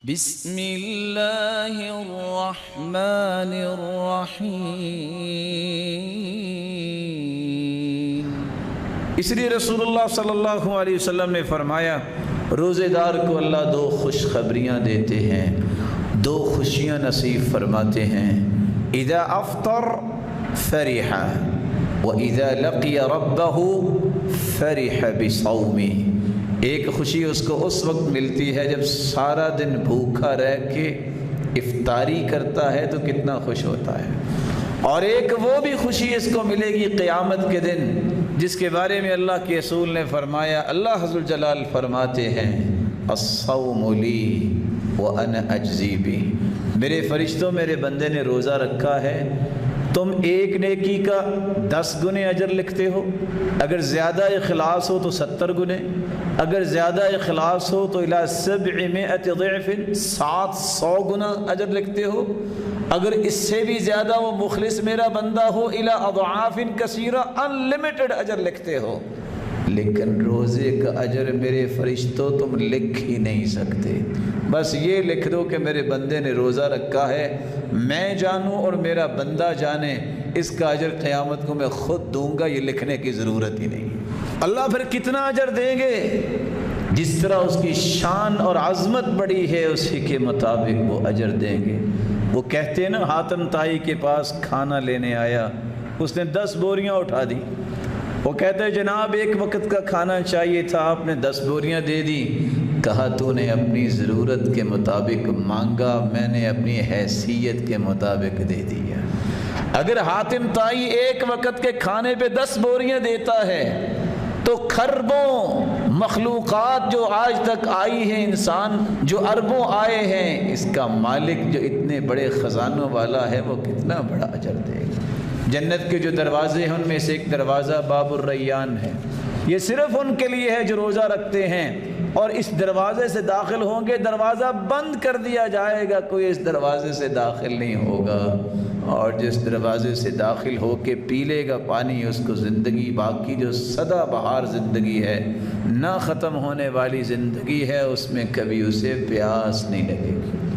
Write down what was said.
بسم اللہ الرحمن الرحیم۔ اس لیے رسول اللہ صلی اللہ علیہ وسلم نے فرمایا روزے دار کو اللہ دو خوشخبریاں دیتے ہیں، دو خوشیاں نصیب فرماتے ہیں۔ اذا افطر فرح واذا لقی ربہ فرح بصومہ۔ ایک خوشی اس کو اس وقت ملتی ہے جب سارا دن بھوکا رہ کے افطاری کرتا ہے تو کتنا خوش ہوتا ہے، اور ایک وہ بھی خوشی اس کو ملے گی قیامت کے دن جس کے بارے میں اللہ کے رسول نے فرمایا، اللہ عز وجل فرماتے ہیں الصوم لی وانا اجزی بہ۔ میرے فرشتوں، میرے بندے نے روزہ رکھا ہے، تم ایک نیکی کا 10 گنے اجر لکھتے ہو، اگر زیادہ اخلاص ہو تو 70 گنے، اگر زیادہ اخلاص ہو تو الی 700 ضعف 700 گنا اجر لکھتے ہو، اگر اس سے بھی زیادہ وہ مخلص میرا بندہ ہو الی اضعاف کثیرہ انلمیٹڈ اجر لکھتے ہو۔ لیکن روزے کا اجر میرے فرشتوں تم لکھ ہی نہیں سکتے، بس یہ لکھ دو کہ میرے بندے نے روزہ رکھا ہے، میں جانوں اور میرا بندہ جانے، اس کا اجر قیامت کو میں خود دوں گا، یہ لکھنے کی ضرورت ہی نہیں۔ اللہ پھر کتنا اجر دیں گے؟ جس طرح اس کی شان اور عظمت بڑی ہے اسی کے مطابق وہ اجر دیں گے۔ وہ کہتے ہیں نا، حاتم طائی کے پاس کھانا لینے آیا، اس نے 10 بوریاں اٹھا دی، وہ کہتے ہیں جناب ایک وقت کا کھانا چاہیے تھا، آپ نے 10 بوریاں دے دی۔ کہا تو نے اپنی ضرورت کے مطابق مانگا، میں نے اپنی حیثیت کے مطابق دے دیا۔ اگر حاتم طائی ایک وقت کے کھانے پہ 10 بوریاں دیتا ہے تو کھربوں مخلوقات جو آج تک آئی ہیں، انسان جو اربوں آئے ہیں، اس کا مالک جو اتنے بڑے خزانوں والا ہے وہ کتنا بڑا اجر دے گا۔ جنت کے جو دروازے ہیں ان میں سے ایک دروازہ باب الریان ہے، یہ صرف ان کے لیے ہے جو روزہ رکھتے ہیں، اور اس دروازے سے داخل ہوں گے، دروازہ بند کر دیا جائے گا، کوئی اس دروازے سے داخل نہیں ہوگا، اور جس دروازے سے داخل ہو کے پی لے گا پانی، اس کو زندگی، باقی جو سدا بہار زندگی ہے، نہ ختم ہونے والی زندگی ہے، اس میں کبھی اسے پیاس نہیں لگے گی۔